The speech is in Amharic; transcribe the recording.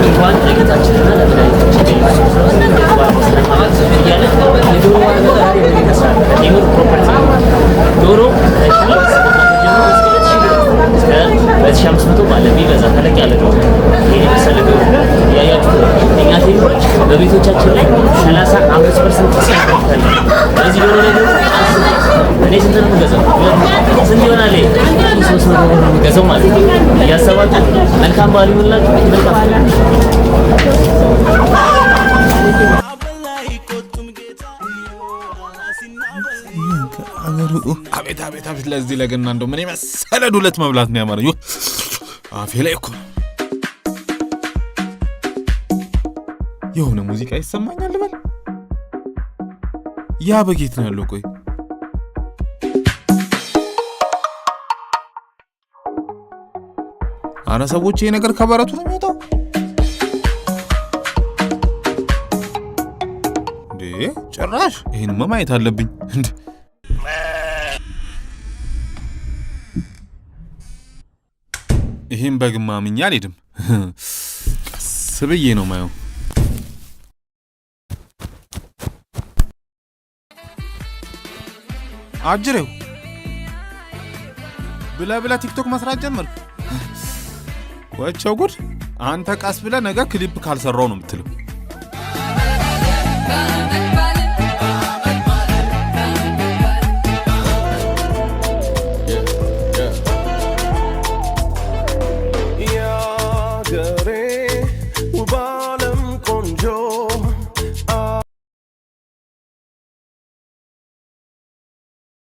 እንኳን ለጌታችንና ለመድኃኒታችን ኢየሱስ ክርስቶስ እያለ የዶሮ ዋጋ ዛሬ ምን ይመስላል? የምር ፕሮፐርቲ ዶሮ በ1500 ማለት ቢበዛ ተለቅ ያለ ዶሮ ይሄ መሰለ ዶሮ ያያችሁ እኛ ቴምሮች በቤቶቻችን ላይ 35% ተሰጥቷል። በዚህ ዶሮ ላይ ደግሞ እኔ ስንት ነው የምገዛው? ስንት ይሆናል? 300 ብር ነው የምገዛው ማለት ነው። እያሰባችሁ መልካም በዓል ይሁንላችሁ። አቤት አቤት አቤት! ለዚህ ለገና እንደው ምን የመሰለ ዱለት መብላት ነው ያማረኝ። አፌ ላይ እኮ የሆነ ሙዚቃ ይሰማኛል ልበል። ያ በጌት ነው ያለው። ቆይ አረ ሰዎች ይሄ ነገር ከበረቱ ነው የሚወጣው እንዴ? ጭራሽ ይሄንማ ማየት አለብኝ እንዴ! ይሄን በግማ ምኛ አልሄድም። ቀስ ብዬ ነው ማየው። አጅሬው ብላ ቲክቶክ መስራት ጀመርክ። ወቸው ጉድ! አንተ ቀስ ብለህ ነገ ክሊፕ ካልሰራው ነው የምትለው።